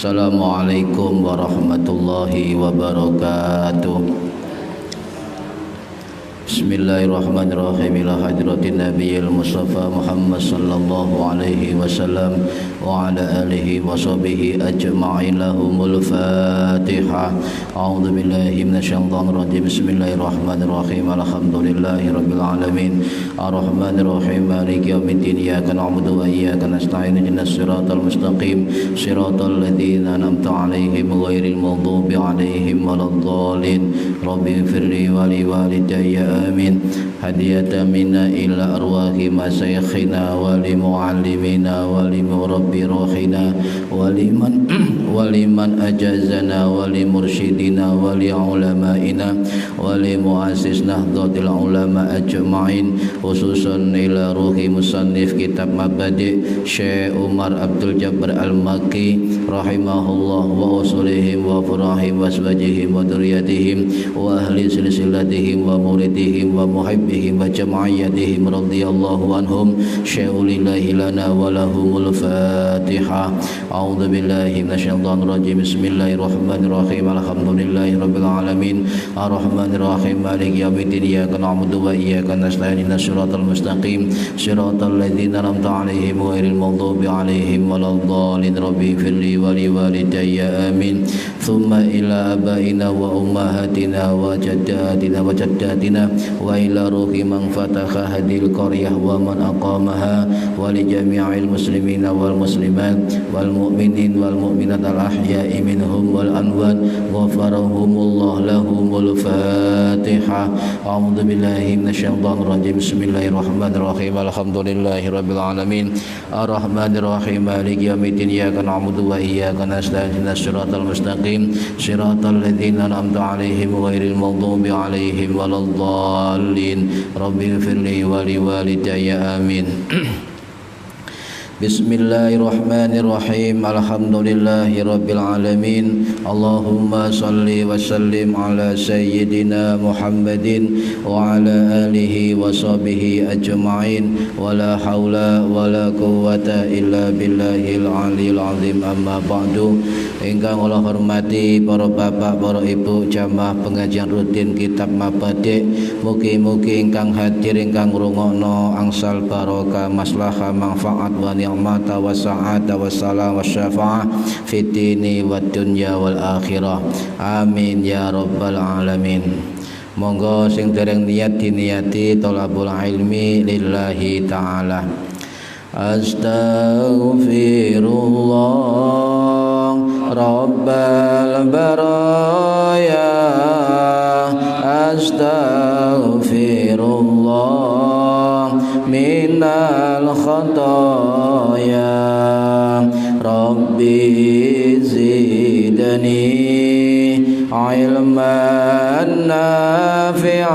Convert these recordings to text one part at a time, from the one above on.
Assalamualaikum warahmatullahi wabarakatuh. Bismillahirrahmanirrahim. Ila hadratin nabiyil mustafa Muhammad sallallahu alaihi wasallam wa ala alihi wa sahbihi ajma'in. Lahumul Fatihah. A'udzu billahi minasyaitonir rajim. Bismillahirrahmanirrahim. Alhamdulillahi rabbil alamin. Arrahmanir rahim. Maliki yaumiddin. Iyyaka na'budu wa iyyaka nasta'in. Ihdinas siratal mustaqim. Siratal ladzina an'amta 'alaihim ghairil maghdubi 'alaihim waladdallin. Rabbi ighfirli wa li walidayya آمين. هدية منا إلى أرواح مشايخنا ولمعلمنا ولمربي روحنا ولمن أجازنا ولمرشدنا ولعلمائنا ولمؤسس نهضة العلماء أجمعين خصوصا إلى روح مصنف كتاب مبادئ Syekh Umar Abdul Jabbar Al-Makki rahimahullah wa usulihim wa furahim wa aswajihim wa duriyatihim wa ahli silsilatihim wa muridihim wa muhibbihim wa jama'iyatihim radhiyallahu anhum syai'ulillahi lana wa lahumul Fatihah. A'udzu billahi minasyaitonir rajim. Bismillahirrahmanirrahim. Alhamdulillahi rabbil alamin. Arrahmanir rahim. Maliki yaumiddin. Iyyaka na'budu wa iyyaka nasta'in. Ihdinas siratal mustaqim. Siratal ladzina an'amta 'alaihim ghairil maghdubi 'alaihim waladdallin. Rabbi ighfirli wa li walidayya amin. Thumma ila abaina wa ummahatina wa jaddatina wa jaddatina wa ila ruhi man fataha hadil qaryah wa man aqamaha wa li jami'il muslimina wal muslimat wal mu'minin wal mu'minat al ahya'i minhum wal anwat ghafarahumullah lahumul Fatihah. A'udzu billahi minasyaitonir rajim. Bismillahirrahmanirrahim. Alhamdulillahi rabbil alamin. Arrahmanir rahim. Maliki yaumiddin. Iyyaka na'budu wa iyyaka nasta'in. Ihdinas siratal mustaqim. Siratal ladzina an'amta 'alaihim ghairil maghdubi 'alaihim waladdallin. Rabbi ighfirli wa li walidayya amin. Bismillahirrahmanirrahim. Alhamdulillahi rabbil alamin. Allahumma salli wa sallim ala sayyidina Muhammadin wa ala alihi wa sahbihi ajma'in. Wa la hawla wa la quwwata illa billahil aliyil azim. Amma ba'du. Ingkang kula hormati para bapak, para ibu jamaah pengajian rutin kitab Mabadi'. Mugi-mugi ingkang hadir ingkang ngrungokno angsal barokah maslahah manfaat wa ni'mata wa sa'ata wa salam wa syafa'ah fid dini wad dunya wal akhirah. Amin ya rabbal alamin. Monggo sing dereng niat diniati thalabul ilmi lillahi ta'ala. Astaghfirullah rabbal baraya. Astaghfirullah minal khataya. Rabbi zidni ilman nafi'an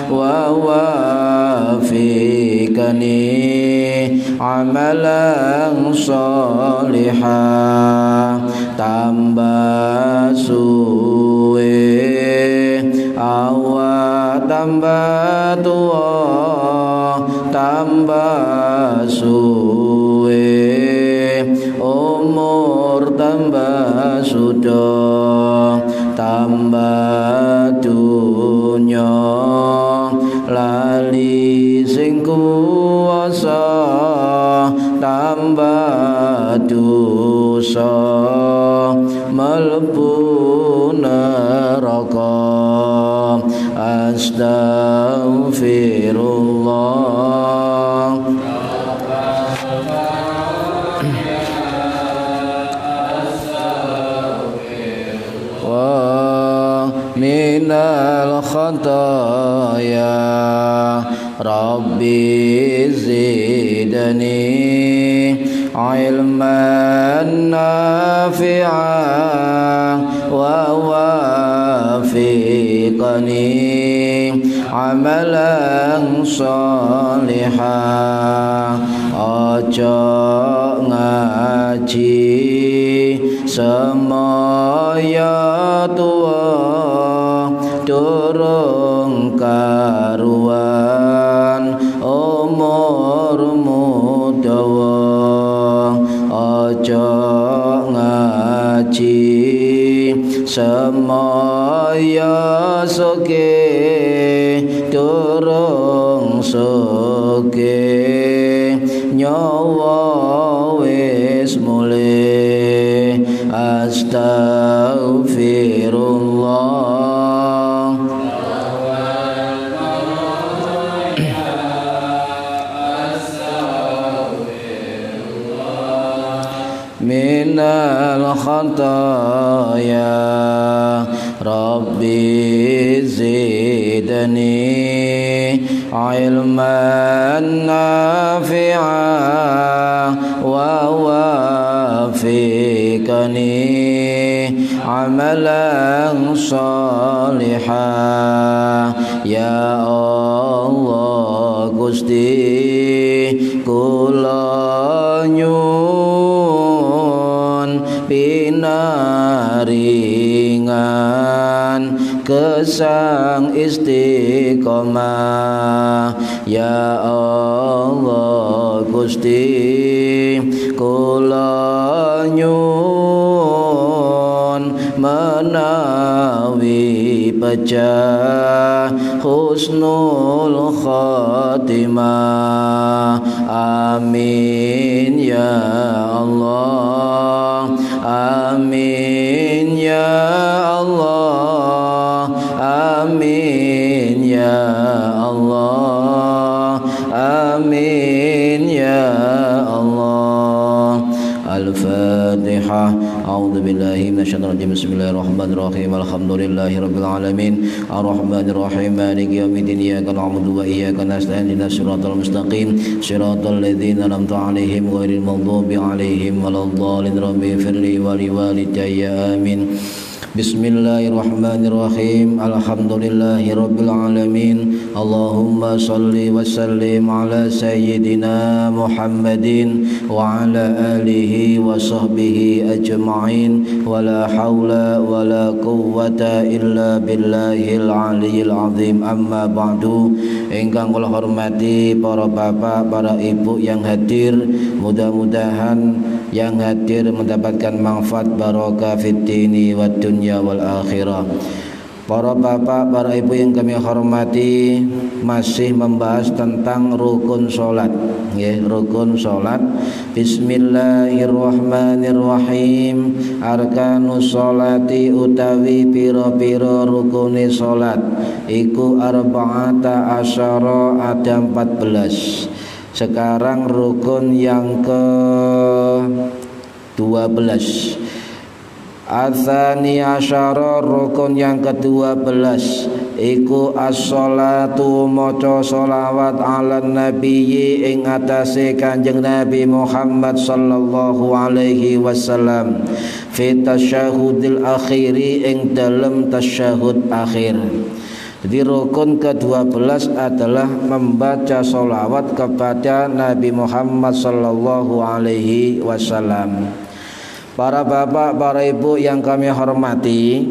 wa wafiqni amalan sholihan. Tambah suwe awak tambah tua, tambah suwe umur tambah sudah, tambah dunya lali sing kuwasa, tambah dosa mlebu neraka. Astaghfirullah wa minal khataya. Rabbi zidni ilman nafi'an wa wafiqni amalan sholihan. Ojo ngaji semaya tua durung karuan umurmu dawa. Ojo semaya sugih durung sugih nyawa wis mulih astaghfirullah minal khataya rabbi zidni ilman nafi'a wa wafiqni amalan salihah ya Allah Gusti kula nyuwun pinaringan kesang istiqomah ya Allah Gusti kula nyuwun menawi pecah husnul khatimah amin ya Allah amin ya Allah amin ya Allah amin ya Allah Al-Fatihah. A'udzu billahi minasyaitonir rajim. Bismillahirrahmanirrahim. Alhamdulillahirabbil alamin. Arrahmanir rahim. Maliki yaumiddin. Iyyaka na'budu wa iyyaka nasta'in. Ihdinas siratal mustaqim. Siratal ladzina an'amta 'alaihim ghairil maghdubi 'alaihim waladdallin. Rabbi firli wa liwalidayya amin. Bismillahirrahmanirrahim. Alhamdulillahirabbil alamin. Allahumma shalli wa sallim ala sayyidina Muhammadin wa ala alihi wa sahbihi ajma'in wa la hawla wa la quwwata illa billahil aliyyil azim. Amma ba'du. Ingkang kula hormati para bapak, para ibu yang hadir, mudah-mudahan yang hadir mendapatkan manfaat barokah fid dini wad dunya wal akhirah. Para bapak, para ibu yang kami hormati, masih membahas tentang rukun salat, ya, rukun salat. Bismillahirrahmanirrahim. Arkanus salati utawi pira-pira rukune salat iku arba'ata asyara, ada 14. Sekarang rukun yang ke-12. Atsani asyara, rukun yang ke-12 iku as-shalatu, maca sholawat ala nabiyyi ing atase Kanjeng Nabi Muhammad sallallahu alaihi wasallam fi tasyahudil akhiri ing dalem tasyahud akhir. Jadi rukun ke-12 adalah membaca sholawat kepada Nabi Muhammad sallallahu alaihi wasallam. Para bapak, para ibu yang kami hormati,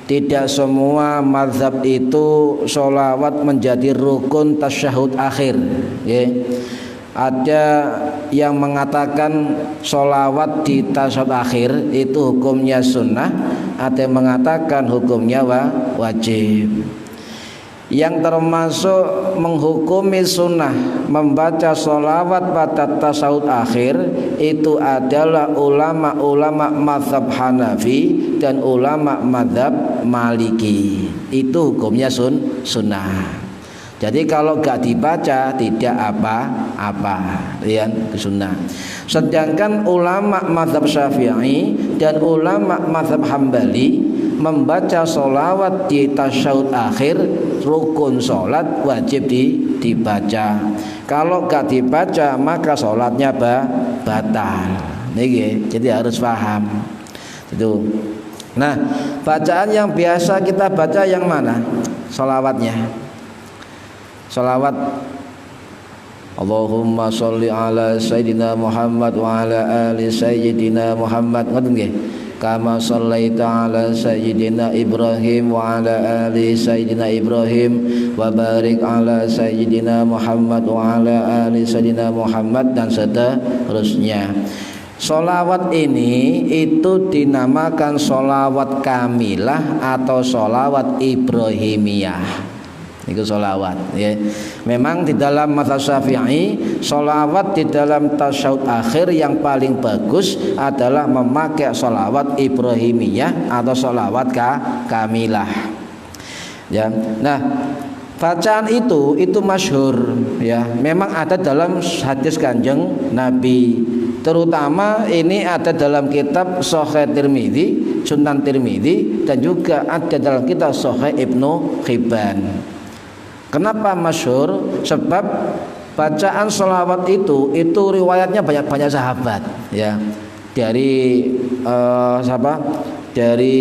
tidak semua mazhab itu sholawat menjadi rukun tasyahud akhir, ya. Ada yang mengatakan sholawat di tasyahud akhir itu hukumnya sunnah, ada yang mengatakan hukumnya wajib. Yang termasuk menghukumi sunnah membaca sholawat pada tasyahud akhir itu adalah ulama-ulama mazhab Hanafi dan ulama mazhab Maliki. Itu hukumnya sunnah. Jadi kalau gak dibaca tidak apa-apa, ya, sunnah. Sedangkan ulama mazhab Syafi'i dan ulama mazhab Hambali membaca sholawat di tasyahud akhir rukun sholat, wajib dibaca. Kalau gak dibaca maka sholatnya batal. Nih, jadi harus paham itu. Nah, bacaan yang biasa kita baca yang mana? Sholawatnya. Sholawat Allahumma sholli ala sayyidina Muhammad wa ala ali sayyidina Muhammad. Ngoten nggih. Kama shallaita ala sayyidina Ibrahim wa ala ali sayyidina Ibrahim wa barik ala sayyidina Muhammad wa ala ali sayyidina Muhammad, dan seterusnya. Sholawat ini itu dinamakan sholawat kamilah atau sholawat ibrahimiyah. Itu sholawat ya. Memang di dalam mazhab Syafi'i, sholawat di dalam tasyahud akhir yang paling bagus adalah memakai sholawat ibrahimiyah atau sholawat kamilah ya. Nah, bacaan itu masyhur ya. Memang ada dalam hadis Kanjeng Nabi. Terutama ini ada dalam kitab Sahih Tirmidzi, Sunan Tirmidzi, dan juga ada dalam kitab Sahih Ibnu Hibban. Kenapa masyhur? Sebab bacaan sholawat itu riwayatnya banyak sahabat ya. Dari siapa? Dari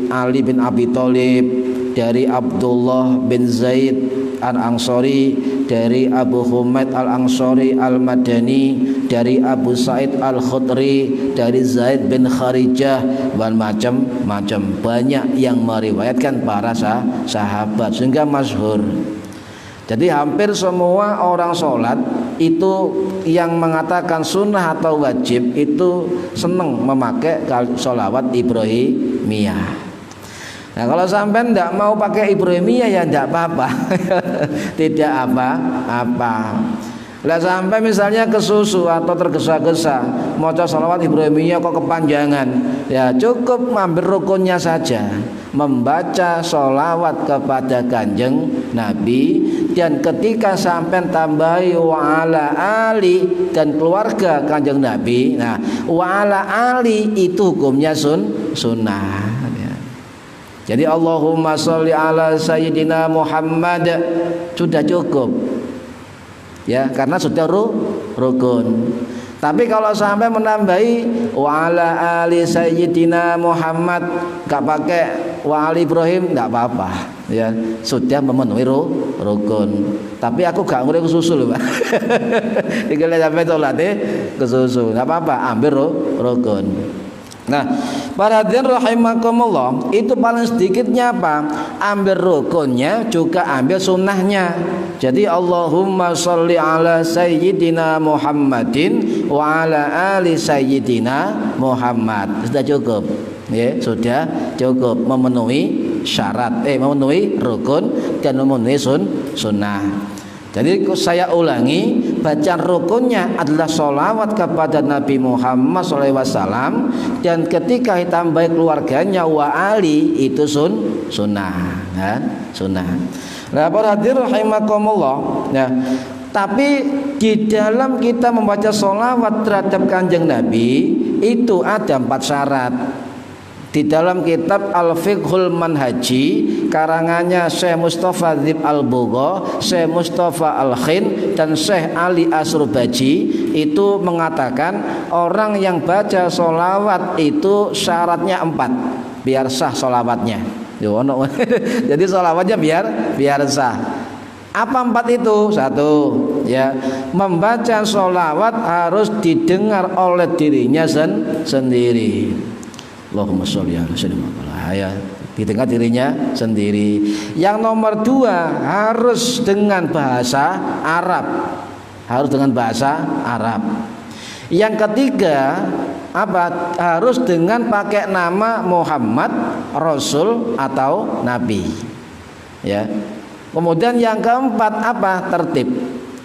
Ali bin Abi Thalib, dari Abdullah bin Zaid Al-Ansari, dari Abu Humaid Al-Ansari Al-Madani, dari Abu Sa'id Al-Khudri, dari Zaid bin Kharijah, dan macam-macam. Banyak yang meriwayatkan para sahabat sehingga masyhur. Jadi hampir semua orang sholat itu yang mengatakan sunnah atau wajib itu senang memakai sholawat ibrahimiyah. Nah, kalau sampai tidak mau pakai ibrahimiyah ya tidak apa-apa. Tidak apa-apa. Lah sampai misalnya kesusu atau tergesa-gesa mau sholawat ibrahimiyah kok kepanjangan, ya cukup ambil rukunnya saja, membaca sholawat kepada Kanjeng Nabi, dan ketika sampai tambahi wa ala ali dan keluarga Kanjeng Nabi. Nah, wa ala ali itu hukumnya sunnah. Jadi Allahumma sholli ala sayyidina Muhammad sudah cukup ya, karena sudah rukun. Tapi kalau sampai menambahi wa ala ali sayyidina Muhammad, gak pakai wa ali Ibrahim, gak apa-apa ya, sudah memenuhi rukun. Tapi aku gak ngurus kesusu loh Pak. Dikira sampai sholat kesusu, gak apa-apa, ambil rukun. Nah, para hadirin rahimakumullah, itu paling sedikitnya apa? Ambil rukunnya juga ambil sunnahnya. Jadi Allahumma sholli ala sayyidina Muhammadin wa ala ali sayyidina Muhammad. Sudah cukup. Ya, sudah cukup memenuhi syarat, memenuhi rukun dan memenuhi sunnah. Jadi saya ulangi, bacaan rukunnya adalah sholawat kepada Nabi Muhammad SAW, dan ketika ditambah keluarganya wa ali itu sunnah kan? Sunnah. Nah, para hadirin rahimakumullah ya. Tapi di dalam kita membaca sholawat terhadap Kanjeng Nabi itu ada 4 syarat. Di dalam kitab Al-Fiqhul Manhaji karangannya Syekh Mustafa Dzib Al-Bugha, Syekh Mustafa Al-Khin, dan Syekh Ali Asrubaji itu mengatakan orang yang baca sholawat itu syaratnya 4 biar sah sholawatnya. Jadi sholawatnya biar sah. Apa 4 itu? 1 ya, membaca sholawat harus didengar oleh dirinya sendiri. Allahumma sholli ala sayyidina Muhammad ya, didengar dirinya sendiri. Yang nomor 2 harus dengan bahasa Arab. Harus dengan bahasa Arab. Yang ketiga apa? Harus dengan pakai nama Muhammad, Rasul atau Nabi. Ya. Kemudian yang keempat apa? Tertib.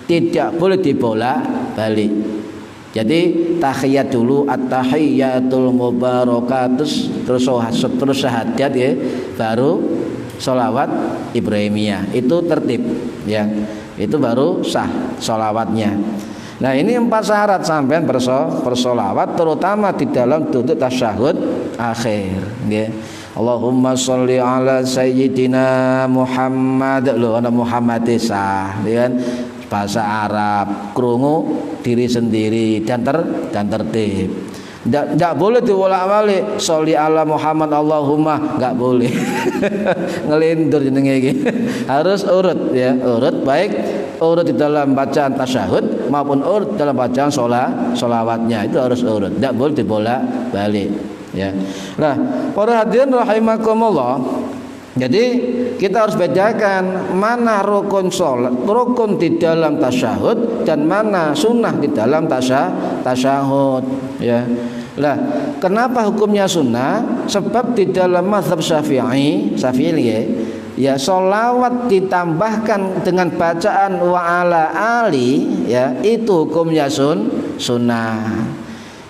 Tidak boleh dibolak-balik. Jadi tahiyat dulu, at-tahiyyatul mubarakatus, terus syahadat ya, baru sholawat Ibrahimiyah. Itu tertib ya. Itu baru sah sholawatnya. Nah, ini 4 syarat sampean bersolawat, terutama di dalam duduk tasyahud akhir ya. Allahumma sholli ala sayyidina Muhammad, lho ana Muhammad sah ya kan? Bahasa Arab, krungu diri sendiri dan tertib. Tidak boleh dibolak-balik sholli ala Muhammad Allahumma, nggak boleh. Ngelindur jenenge iki. Harus urut ya, urut baik urut di dalam bacaan tasyahud maupun urut dalam bacaan sholawatnya, itu harus urut. Tidak boleh dibolak-balik ya. Nah, para hadirin rahimakumullah Jadi kita harus bedakan mana rukun sholat, rukun di dalam tasyahud, dan mana sunnah di dalam tasyahud. Ya, lah kenapa hukumnya sunnah? Sebab di dalam mazhab Syafi'i ya sholawat ditambahkan dengan bacaan wa ala ali, ya itu hukumnya sunnah.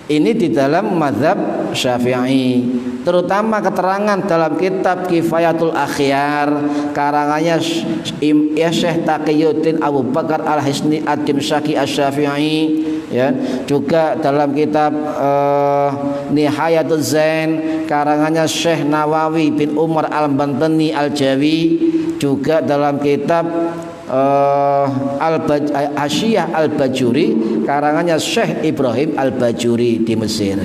Ini di dalam mazhab Syafi'i, terutama keterangan dalam kitab Kifayatul Akhyar karangannya Syekh Taqiyuddin Abu Bakar Al-Hisni Ad-Dimsyaqi Asy-Syafi'i, ya, juga dalam kitab Nihayatul Zain karangannya Syekh Nawawi bin Umar Al-Bantani Al-Jawi, juga dalam kitab Hasyiyah Al-Bajuri karangannya Syekh Ibrahim Al-Bajuri di Mesir.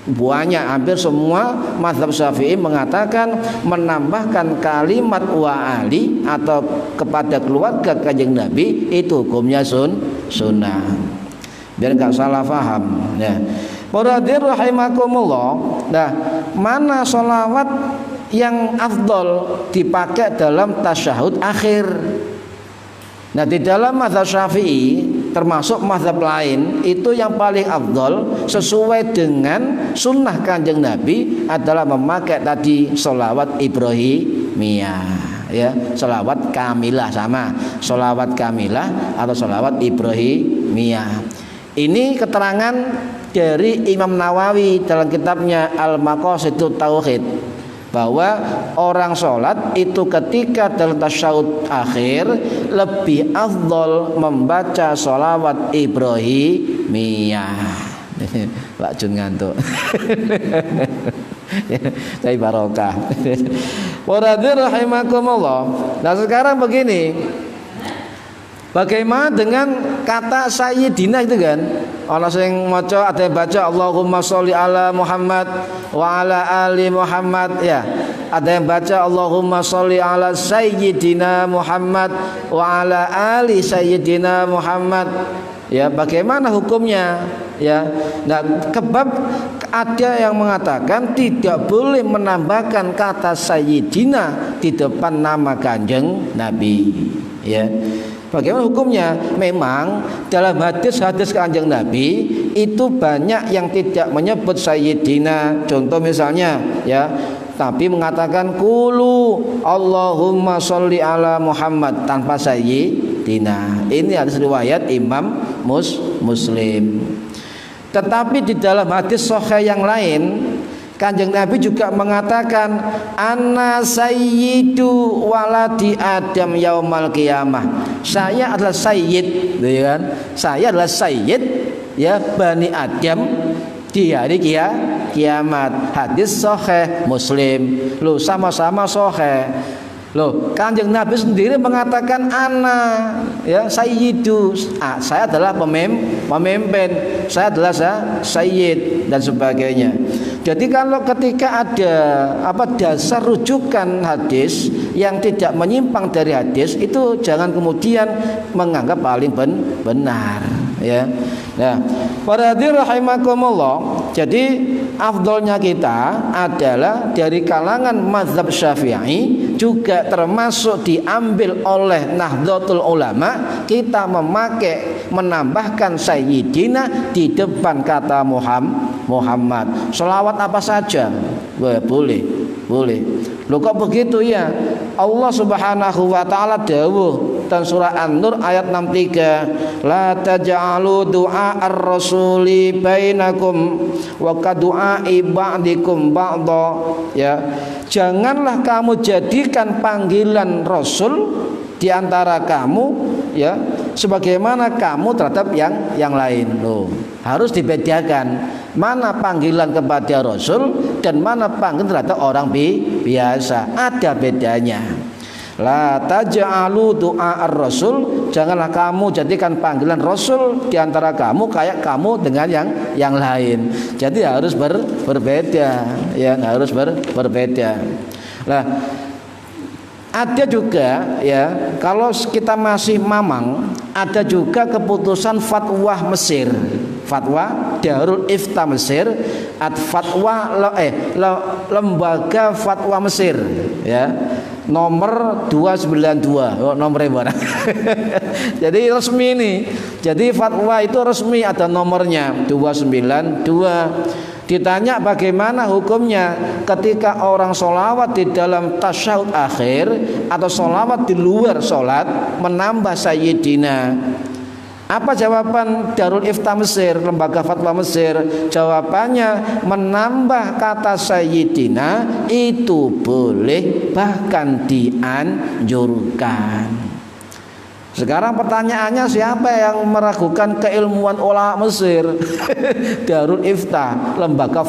Banyak, hampir semua mazhab Syafi'i mengatakan menambahkan kalimat wa ali atau kepada keluarga Kanjeng Nabi itu hukumnya sunnah. Biar enggak salah paham, ya. Para hadirin rahimakumullah. Nah, mana sholawat yang afdol dipakai dalam tasyahud akhir? Nah, di dalam mazhab Syafi'i termasuk mazhab lain itu yang paling afdol sesuai dengan sunnah Kanjeng Nabi adalah memakai tadi sholawat Ibrahimiyah, ya, sholawat kamilah, sama sholawat kamilah atau sholawat Ibrahimiyah. Ini keterangan dari Imam Nawawi dalam kitabnya Al-Maqasidut Tauhid, bahwa orang sholat itu ketika dalam tasyahud akhir lebih afdol membaca sholawat Ibrahimiyah. Pak Jun ngantuk. Saya barokah. Waradir rahimakumullah. Nah sekarang begini, bagaimana dengan kata Sayyidina itu kan? Ana sing maca, ada yang baca Allahumma sholli ala Muhammad wa ala ali Muhammad, ya. Ada yang baca Allahumma sholli ala Sayyidina Muhammad wa ala ali Sayyidina Muhammad. Ya, bagaimana hukumnya? Ya. Nah, kebab ada yang mengatakan tidak boleh menambahkan kata Sayyidina di depan nama Kanjeng Nabi, ya. Bagaimana hukumnya? Memang dalam hadis-hadis Kanjeng Nabi itu banyak yang tidak menyebut Sayyidina. Contoh misalnya, ya, tapi mengatakan Qulu Allahumma sholli ala Muhammad tanpa Sayyidina. Ini hadis riwayat Imam Muslim. Tetapi di dalam hadis sahih yang lain Kanjeng Nabi juga mengatakan Ana sayyidu waladi Adam yaumal qiyamah. Saya adalah sayyid, ya kan? Saya adalah sayyid, ya, Bani Adam di hari kiamat. Hadis sahih Muslim. Loh, sama-sama sahih. Loh, Kanjeng Nabi sendiri mengatakan ana, ya, sayyidu, saya adalah pemimpin, saya adalah sayyid dan sebagainya. Jadi kalau ketika ada dasar rujukan hadis yang tidak menyimpang dari hadis, itu jangan kemudian menganggap paling benar, ya. Nah, para hadirin rahimakumullah, jadi afdolnya kita adalah dari kalangan mazhab Syafi'i, juga termasuk diambil oleh Nahdlatul Ulama, kita menambahkan Sayyidina di depan kata Muhammad. Sholawat apa saja boleh. Loh kok begitu ya? Allah Subhanahu wa taala dawuh dan surah An-Nur ayat 63, la taj'alu du'a ar-rasuli bainakum wa kadu'ai ba'dikum ba'dha, ya. Janganlah kamu jadikan panggilan Rasul di antara kamu, ya, sebagaimana kamu terhadap yang lain. Loh, harus dibedakan mana panggilan kepada Rasul dan mana panggilan terhadap orang biasa. Ada bedanya. La taj'alu du'a ar-rasul, janganlah kamu jadikan panggilan Rasul di antara kamu kayak kamu dengan yang lain. Jadi harus berbeda, ya, harus berbeda. Nah, ada juga, ya, kalau kita masih mamang, ada juga keputusan fatwa Mesir, fatwa Darul Ifta Mesir, lembaga fatwa Mesir, ya. nomor 292. Oh, nomornya mana? Jadi resmi ini. Jadi fatwa itu resmi, ada nomornya 292. Ditanya bagaimana hukumnya ketika orang sholawat di dalam tasyahud akhir atau sholawat di luar sholat menambah sayyidina. Apa jawaban Darul Iftah Mesir, lembaga fatwa Mesir? Jawabannya, menambah kata sayyidina itu boleh, bahkan dianjurkan. Sekarang pertanyaannya, siapa yang meragukan keilmuan ulama Mesir? Darul Iftah, lembaga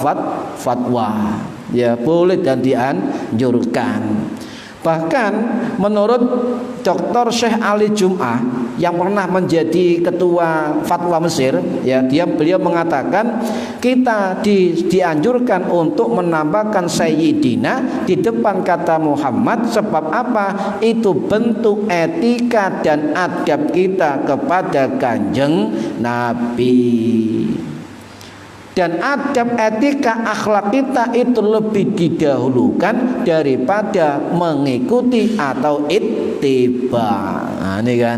fatwa. Ya, boleh dan dianjurkan. Bahkan menurut Dr. Syekh Ali Jum'ah yang pernah menjadi ketua fatwa Mesir, ya, beliau mengatakan kita dianjurkan untuk menambahkan sayyidina di depan kata Muhammad. Sebab apa? Itu bentuk etika dan adab kita kepada Kanjeng Nabi. Dan adab, etika, akhlak kita itu lebih didahulukan daripada mengikuti atau ittiba. Nah, ini kan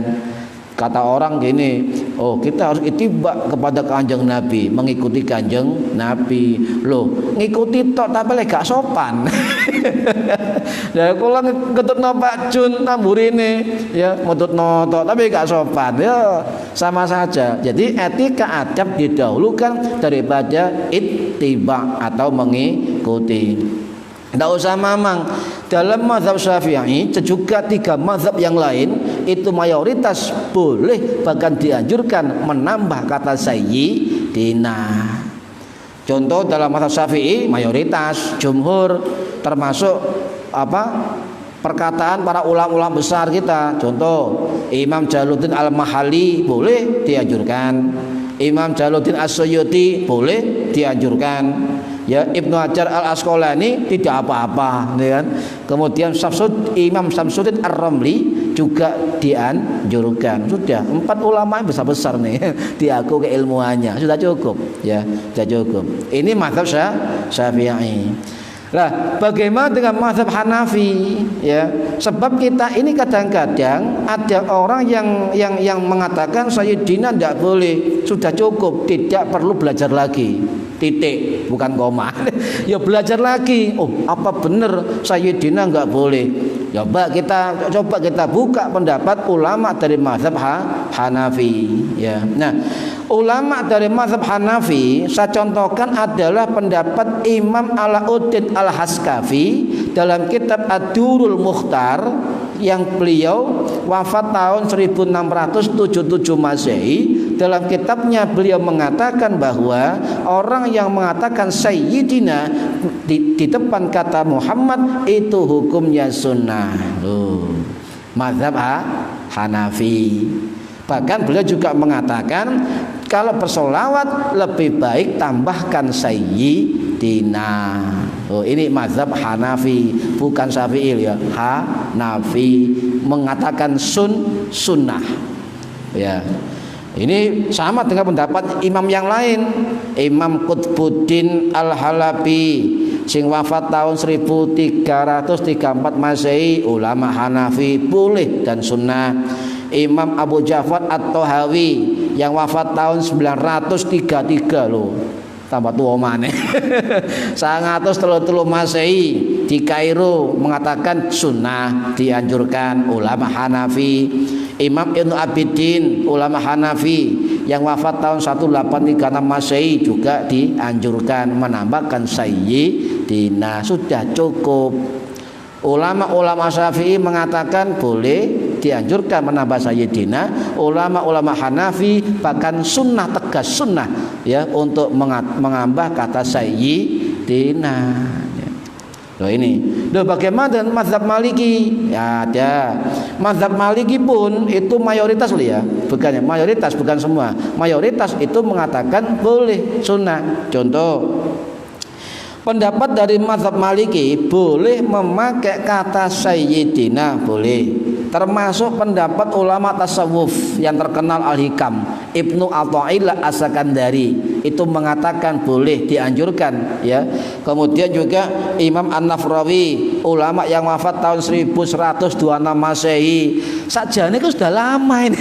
kata orang gini, oh kita harus ittiba kepada Kanjeng Nabi, mengikuti Kanjeng Nabi. Loh, ngikuti tok tapi lek gak sopan. Ya kula ngetutno Pak Jun tamburine, ya ngetutno tok tapi gak sopan. Ya sama saja. Jadi etika adab didahulukan daripada ittiba atau mengikuti. Tidak usah mamang. Dalam mazhab Syafi'i juga 3 mazhab yang lain itu mayoritas boleh, bahkan dianjurkan menambah kata sayyidina. Contoh dalam mazhab Syafi'i mayoritas, jumhur, termasuk perkataan para ulama-ulama besar kita. Contoh Imam Jalaluddin Al-Mahalli boleh dianjurkan, Imam Jalaluddin As-Suyuti boleh dianjurkan. Ya, Ibnu Hajar Al-Asqalani tidak apa-apa, ya kan? Kemudian Imam Syamsuddin Ar-Ramli juga dianjurkan. Sudah 4 ulama yang besar-besar nih diaku keilmuannya, sudah cukup, ya, sudah cukup. Ini mazhab Syafi'i. Lah, bagaimana dengan mazhab Hanafi? Ya, sebab kita ini kadang-kadang ada orang yang mengatakan sayyidina tidak boleh, sudah cukup, tidak perlu belajar lagi. Titik, bukan koma. Ya belajar lagi. Oh, apa benar sayyidina enggak boleh? Coba kita buka pendapat ulama dari mazhab Hanafi, ya. Nah, ulama dari mazhab Hanafi saya contohkan adalah pendapat Imam Alauddin Al-Haskafi dalam kitab Ad-Durul Mukhtar yang beliau wafat tahun 1677 Masehi. Dalam kitabnya beliau mengatakan bahwa orang yang mengatakan sayyidina di depan kata Muhammad itu hukumnya sunnah. Mazhab Hanafi. Bahkan beliau juga mengatakan kalau bersolawat lebih baik tambahkan sayyidina. Oh, ini mazhab Hanafi, bukan Syafi'i ya. Hanafi mengatakan sunnah. Ya. Ini sama dengan pendapat imam yang lain. Imam Qutbuddin Al-Halabi sing wafat tahun 1334 Masehi, ulama Hanafi boleh dan sunnah. Imam Abu Ja'far At-Tahawi yang wafat tahun 933 loh. Tambah tua maneh. 133 Masehi di Kairo mengatakan sunnah, dianjurkan, ulama Hanafi. Imam Ibnu Abidin, ulama Hanafi yang wafat tahun 1836 Masehi juga dianjurkan menambahkan sayyidina. Sudah cukup. Ulama-ulama Syafi'i mengatakan boleh, dianjurkan menambah sayyidina. Ulama-ulama Hanafi bahkan sunnah, tegas sunnah, ya, untuk menambah kata sayyidina. Loh ini. Loh bagaimana dengan mazhab Maliki? Ya ada. Mazhab Maliki pun itu mayoritas loh ya. Bukannya mayoritas, bukan semua. Mayoritas itu mengatakan boleh sunnah. Contoh pendapat dari mazhab Maliki boleh memakai kata sayyidina, boleh. Termasuk pendapat ulama tasawuf yang terkenal Al-Hikam, Ibnu Athaillah As-Sakandari itu mengatakan boleh, dianjurkan ya. Kemudian juga Imam An-Nafrawi, ulama yang wafat tahun 1126 Masehi. Sajane itu sudah lama ini.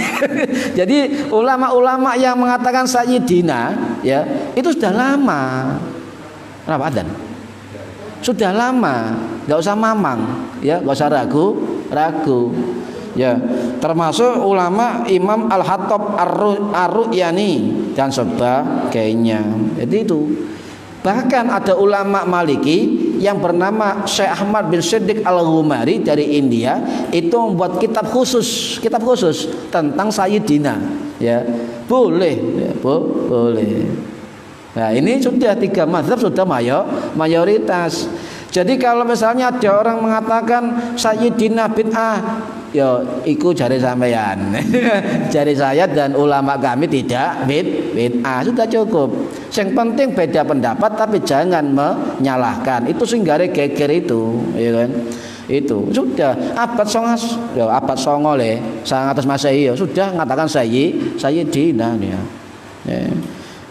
Jadi ulama-ulama yang mengatakan Sayyidina ya, itu sudah lama. Kenapa adzan? Sudah lama, nggak usah mamang ya, nggak usah ragu ya. Termasuk ulama Imam Al-Hattab Ar-Ru'yani dan sebagainya. Jadi itu. Bahkan ada ulama Maliki yang bernama Syekh Ahmad bin Siddiq Al-Ghumari dari India, itu membuat kitab khusus tentang Sayyidina ya. Boleh ya, boleh. Nah, ini sudah 3 mazhab sudah mayoritas. Jadi kalau misalnya ada orang mengatakan Sayyidina bid'ah, ya iku jari sampeyan. Jari saya dan ulama kami tidak bid'ah, sudah cukup. Yang penting beda pendapat tapi jangan menyalahkan. Itu singgare geger itu, ya kan? Itu sudah abad 9 ya, abad 9 le 100 Masehi ya sudah mengatakan Sayyidina ya.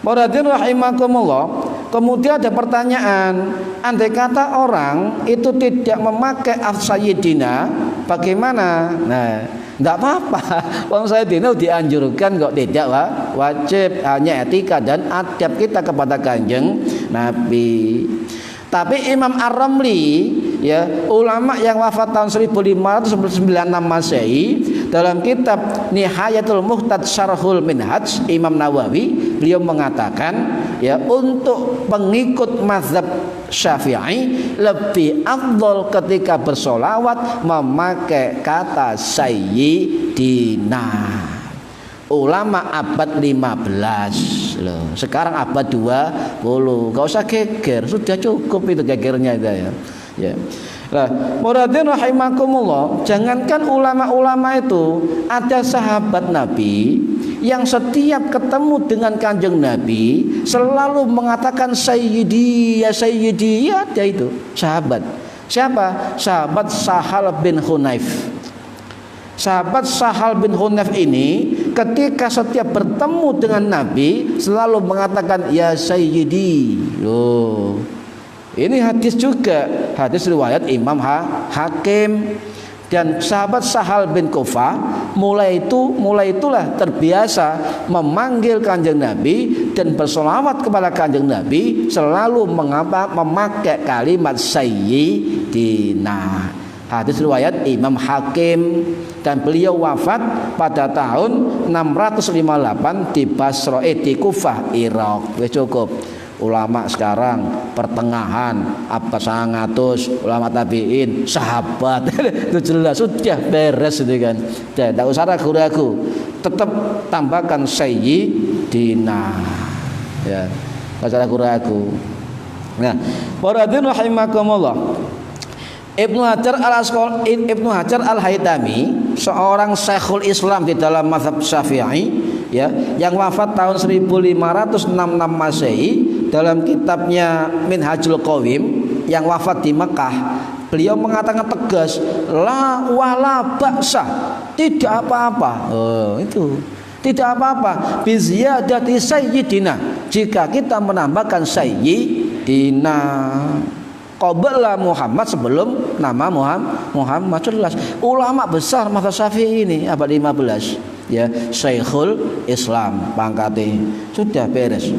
Muradin rahimakumullah. Kemudian ada pertanyaan, andai kata orang itu tidak memakai Sayyidina, bagaimana? Nah, enggak apa-apa. Wong Sayyidina dianjurkan kok, tidak wajib, hanya etika dan adab kita kepada Kanjeng Nabi. Tapi Imam Ar-Ramli ya, ulama yang wafat tahun 1596 Masehi, dalam kitab Nihayatul Muhtad Syarhul Minhaj Imam Nawawi, beliau mengatakan ya, untuk pengikut mazhab Syafi'i lebih afdol ketika bersolawat memakai kata Sayyidina. Ulama abad 15 loh, sekarang abad 20, gak usah geger, sudah cukup itu gegernya itu ya. Nah, muradin rahimakumullah, jangankan ulama-ulama itu, ada sahabat Nabi yang setiap ketemu dengan Kanjeng Nabi selalu mengatakan Sayyidi ya Sayyidi, ya ada itu sahabat. Siapa? Sahabat Sahal bin Hunayf. Sahabat Sahal bin Hunayf ini ketika setiap bertemu dengan Nabi selalu mengatakan ya Sayyidi. Loh, ini hadis juga, hadis riwayat Imam Hakim. Dan sahabat Sahal bin Kufah mulai itulah terbiasa memanggil Kanjeng Nabi dan bersolawat kepada Kanjeng Nabi, selalu memakai kalimat Sayyidina. Hadis riwayat Imam Hakim, dan beliau wafat pada tahun 658 di Basra, di Kufah, Irak. Cukup. Ulama sekarang pertengahan abad 100, ulama tabi'in, sahabat. Itu jelas sudah beres itu kan. Tidak usah ragu-ragu, tetap tambahkan Sayyidina ya, tidak usah ragu-ragu. Nah, waradun rahimakumullah, Ibnu Hajar Al-Haytami, seorang Syekhul Islam di dalam mazhab Syafi'i ya, yang wafat tahun 1566 Masehi, dalam kitabnya Minhajul Qawim yang wafat di Mekah, beliau mengatakan tegas, la wala ba'sa, tidak apa-apa. Itu tidak apa-apa biziyadati sayyidina, jika kita menambahkan sayyidina qabla Muhammad, sebelum nama Muhammad. Jelas ulama besar mazhab Syafi'i ini abad 15 ya, Syekhul Islam pangkatnya, sudah beres.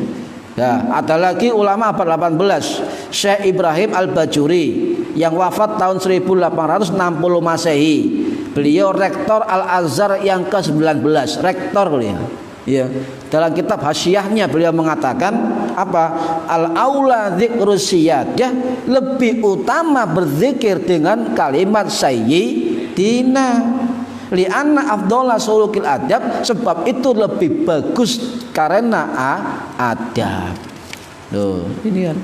Ya, ada lagi ulama abad 18, Syekh Ibrahim Al-Bajuri yang wafat tahun 1860 Masehi. Beliau rektor Al-Azhar yang ke-19, rektor beliau. Ya, dalam kitab Hasyiahnya beliau mengatakan apa? Al-aula dzikrus siyadah, lebih utama berzikir dengan kalimat Sayyidina. Li'anna afdhala sulukil adab, sebab itu lebih bagus karena adab. Loh, ini kan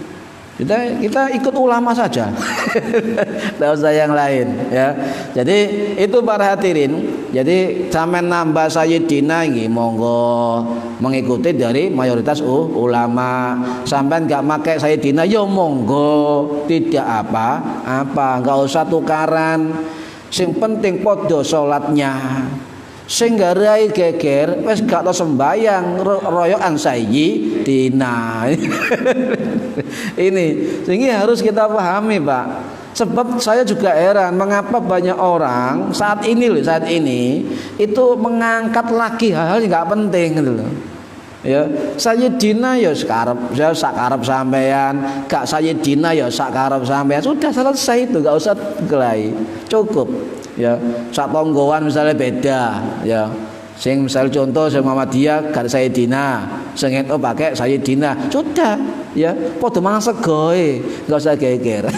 kita ikut ulama saja. Tidak usah yang lain ya. Jadi itu para hadirin. Jadi sampean nambah Sayyidina ini monggo, mengikuti dari mayoritas ulama. Sampean enggak pakai Sayyidina ya monggo, tidak apa-apa, enggak usah tukaran. Sing penting podo salatnya. Sing garai geger wis gak tau sembayang royokan Sayyidina. Ini sehingga harus kita pahami, Pak. Sebab saya juga heran mengapa banyak orang saat ini itu mengangkat lagi hal-hal yang nggak penting gitu loh. Ya, Sayyidina ya sakarep sampean, gak Sayyidina ya sakarep sampean. Sudah selesai itu, gak usah gelai. Cukup. Ya, sak tonggoan misalnya beda, ya. Sing misal contoh sing Muhammadiyah gak Sayyidina, sing NU pakai Sayyidina. Sudah, ya. Padha mangan segoe, enggak usah geger.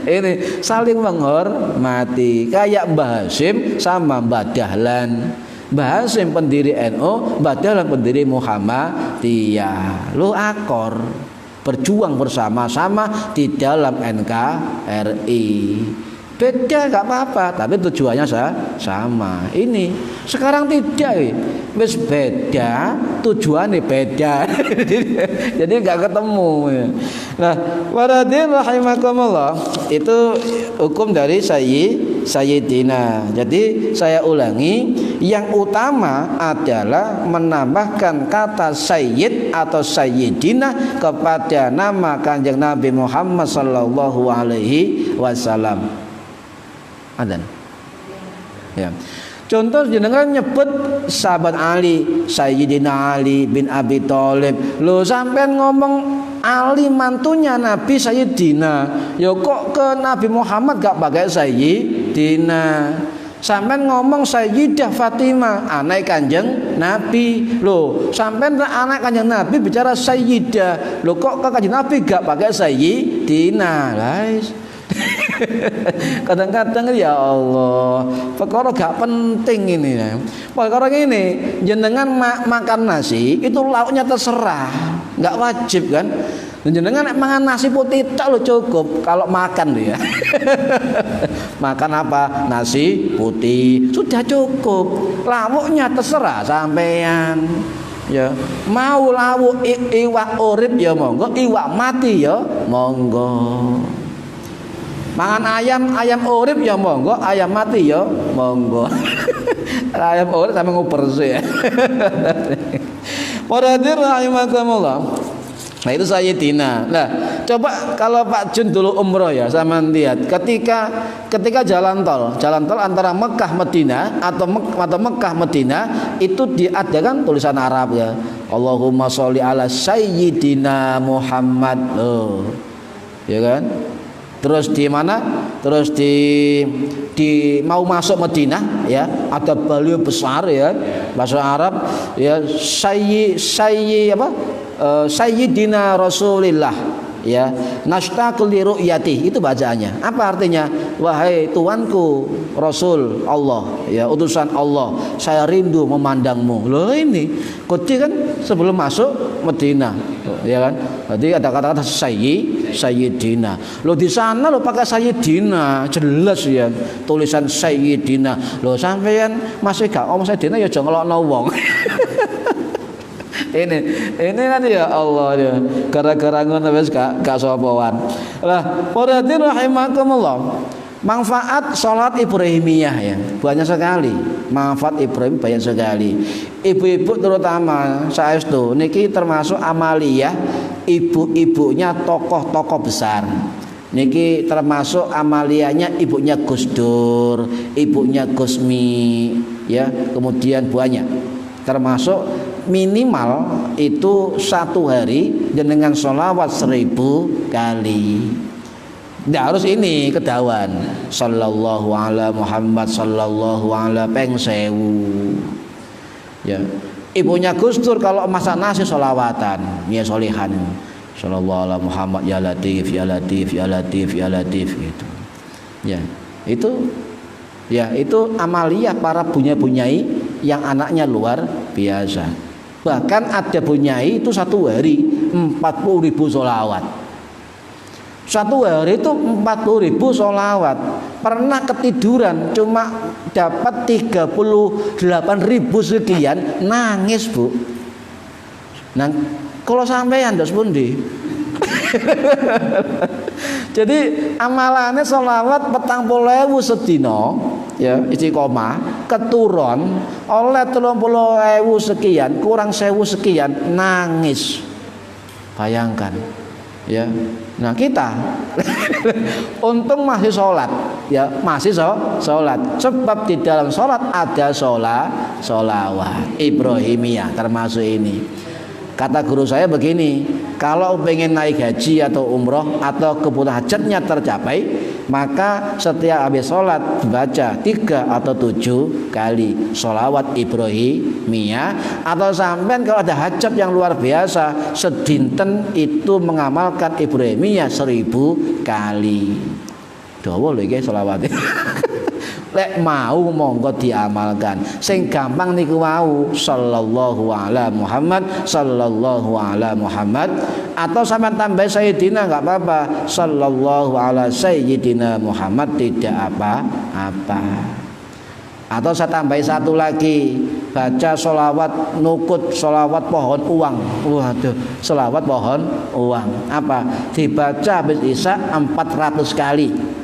Ini saling menghormati. Kayak Mbah Hasyim sama Mbah Dahlan. Mbah Hasyim pendiri NU, Mbah Dahlan pendiri Muhammadiyah. Lu akor berjuang bersama-sama di dalam NKRI. Beda nggak apa-apa, tapi tujuannya sama. Ini sekarang tidak, wis beda, tujuannya beda. Jadi nggak ketemu. Nah, waradin rahimakumullah, itu hukum dari Sayyidina. Jadi saya ulangi, yang utama adalah menambahkan kata Sayyid atau Sayyidina kepada nama Kanjeng Nabi Muhammad sallallahu alaihi wasallam. Adzan. Ya. Contoh jenengan nyebut sahabat Ali, Sayyidina Ali bin Abi Thalib. Lo sampean ngomong Ali mantunya Nabi Sayyidina. Ya kok ke Nabi Muhammad gak pakai Sayyidina? Sampean ngomong Sayyidah Fatimah, anak Kanjeng Nabi. Loh, sampean anak Kanjeng Nabi bicara Sayyidah. Loh kok ke Kanjeng Nabi gak pakai Sayyidina? Guys. Kadang-kadang ya Allah, perkara gak penting ini ya. Perkara ini jenengan makan nasi itu lauknya terserah, nggak wajib kan. Jenengan makan nasi putih tak lo cukup kalau makan ya. Makan apa? Nasi putih sudah cukup, lauknya terserah sampean. Ya, mau lauk iwak urip ya monggo, iwak mati ya monggo. Mangan ayam urip ya monggo, ayam mati ya monggo. Ayam urip sampe nguper sih ya. Waradir rahimakumullah. Nah itu Sayyidina. Nah, coba kalau Pak Jun dulu umroh ya, sama lihat ketika jalan tol antara Mekah Madinah atau Mekah Madinah itu diadakan tulisan Arab ya. Allahumma sholli ala Sayyidina Muhammad. Oh. Ya kan? Terus di mana? Terus di mau masuk Madinah ya, ada baliho besar ya, bahasa Arab ya, Sayyidina Rasulillah ya, nastaqil li ru'yati, itu bacaannya. Apa artinya? Wahai tuanku Rasul Allah ya, utusan Allah, saya rindu memandangmu. Loh ini kodi kan sebelum masuk Madinah ya kan. Berarti ada kata-kata Sayyidina. Lo di sana lo pakai Sayyidina, jelas ya tulisan Sayyidina. Lo sampean masih gak ngomong Sayyidina ya jangan ngelokno wong. Ini kan ya Allah ya, gara-gara ngono wis gak sapa-wan. Lah, waradir rahimakumullah. Manfaat sholat Ibrahimiyah ya banyak sekali. Manfaat Ibrahim banyak sekali. Ibu-ibu terutama saestu niki termasuk amaliyah ibu-ibunya tokoh-tokoh besar. Niki termasuk amaliyahnya ibunya Gus Dur, ibunya Gusmi ya, kemudian banyak. Termasuk minimal itu satu hari jenengan sholawat 1000 kali. Nah, harus ini kedawan sallallahu ala Muhammad sallallahu ala peng sewu ya. Ibunya Gus Dur kalau masak nasi sholawatan ya solihan sallallahu ala Muhammad ya latif ya latif ya latif ya latif gitu ya. Itu amaliyah para bunyai yang anaknya luar biasa. Bahkan ada bunyai itu satu hari 40.000 sholawat. Satu hari itu 40.000 sholawat. Pernah ketiduran cuma dapat 38.000 sekian, nangis bu. Nah, kalau sampean ndak pundi. Jadi amalannya sholawat 40.000 sedina ya, istiqomah keturun oleh 30.000 sekian kurang 1.000 sekian nangis. Bayangkan ya. Nah kita untung masih sholat ya, masih sholat, sebab di dalam sholat ada sholawat Ibrahimiyah termasuk ini. Kata guru saya begini, kalau pengen naik haji atau umroh atau kebutuhan hajatnya tercapai, maka setiap habis sholat baca 3 atau 7 kali sholawat Ibrahimiyah, atau sampai kalau ada hajat yang luar biasa sedinten itu mengamalkan Ibrahimiyah 1000 kali. Dawa lho iki sholawatnya. Lek mau monggo diamalkan. Sing gampang niku wau sallallahu ala Muhammad, sallallahu ala Muhammad, atau sampean tambah sayyidina enggak apa-apa, sallallahu ala sayyidina Muhammad, tidak apa-apa. Atau saya tambah satu lagi, baca sholawat nukut, sholawat pohon uang. Waduh, sholawat pohon uang. Apa? Dibaca habis isya 400 kali.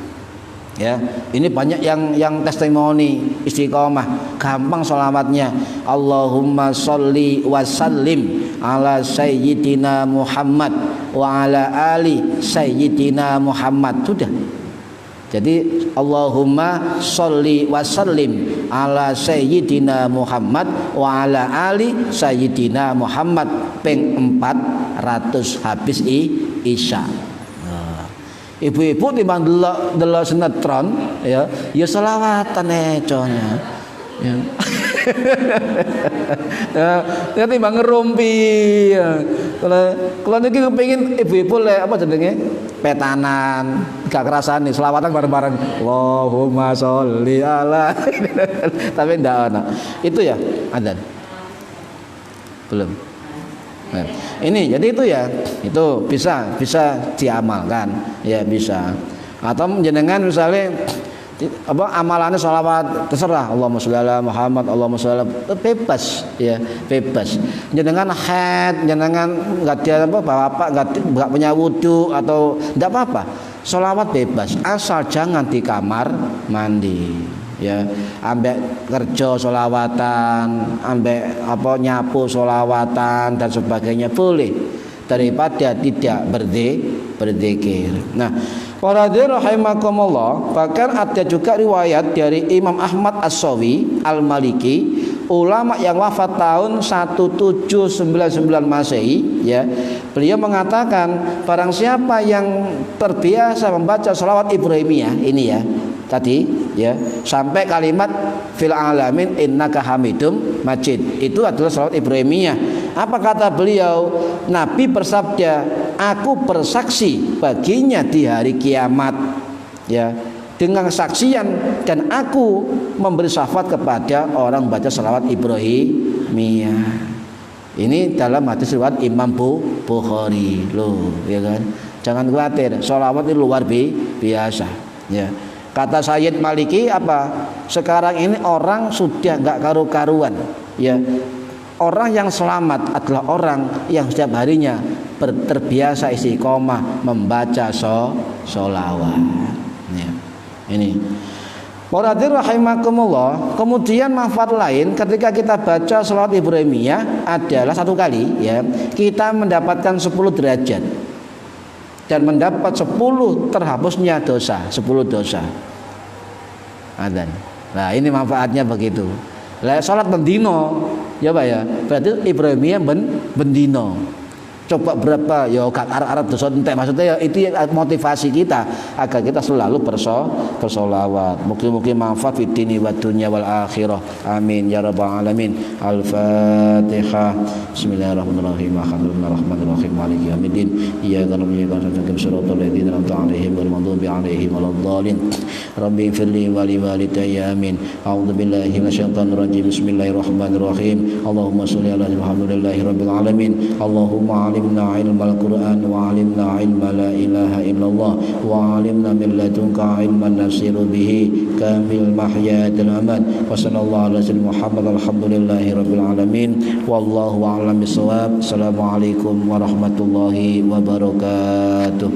Ya, ini banyak yang testimoni istiqomah, gampang sholawatnya. Allahumma sholli wa sallim ala sayyidina Muhammad wa ala ali sayyidina Muhammad. Sudah. Jadi Allahumma sholli wa sallim ala sayyidina Muhammad wa ala ali sayyidina Muhammad ping 400 habis isya. Ibu-ibu timbang delok sinetron ya selawatan econya. Ya. Ya timbang ngerumpi. Ya. Kalau niki kepengin ibu-ibu le apa jenenge? Petanan, gak kerasane selawatan bareng-bareng. Allahumma sholli ala. Tapi ndak ana. Itu ya adzan. Belum. Nah, ini jadi itu ya, itu bisa diamalkan ya, bisa. Atau jenengan misalnya apa amalannya sholawat terserah, Allahumma sholli ala Muhammad, Allahumma sholli ala, bebas ya, bebas. Jenengan haid, jenengan nggak ada apa bapak nggak punya wudu atau nggak apa-apa, sholawat bebas asal jangan di kamar mandi. Ya, ambek kerja sholawatan, ambek apa nyapu sholawatan dan sebagainya boleh, daripada tidak berzikir. Nah, para rahimakumullah, bahkan ada juga riwayat dari Imam Ahmad As-Sawi Al-Maliki, ulama yang wafat tahun 1799 Masehi ya. Beliau mengatakan barang siapa yang terbiasa membaca sholawat Ibrahimiyah ini ya tadi ya sampai kalimat fil alamin innaka hamidum majid, itu adalah sholawat Ibrahimiyah. Apa kata beliau? Nabi bersabda, aku bersaksi baginya di hari kiamat ya dengan kesaksian, dan aku memberi syafaat kepada orang baca sholawat Ibrahimiyah. Ini dalam hadis riwayat Imam Bukhari loh ya kan. Jangan khawatir, sholawat itu luar biasa ya. Kata Sayyid Maliki apa? Sekarang ini orang sudah enggak karu-karuan ya. Orang yang selamat adalah orang yang setiap harinya terbiasa istiqomah membaca sholawat ya. Ini Waradir rahimakumullah. Kemudian manfaat lain ketika kita baca sholawat Ibrahimiyah adalah satu kali ya, kita mendapatkan 10 derajat dan mendapat 10 terhapusnya dosa, 10 dosa. Adzan. Nah, ini manfaatnya begitu. Lah salat bendino, ya Pak ya. Berarti Ibrahimiyah bendino. Coba berapa ya gak arep dosa entek, maksudnya ya itu motivasi kita agar kita selalu bersolawat. Mugi-mugi manfaat fid dini wad dunya wal akhirah. Amin ya rabbal alamin. Al-Fatihah. Bismillahirrahmanirrahim. Alhamdulillahirrahmanirrahim. Maliki yaumiddin. Iyyaka na'budu wa iyyaka nasta'in. Shiratal ladzina an'amta 'alaihim ghairil maghdubi 'alaihim waladdallin. Rabbi ighfirli wa li walidayya. Amin. A'udzu billahi minasyaitonir rajim. Bismillahirrahmanirrahim. Allahumma shalli ala Muhammadillahir rabbil alamin. Allahumma علمنا علم القرآن وعلمنا علم لا إله إلا الله وعلمنا من لدنك علما نسير به كامل محيا الممات وصلى الله على سيدنا محمد الحمد لله رب العالمين والله أعلم بالصواب. السلام عليكم ورحمة الله وبركاته.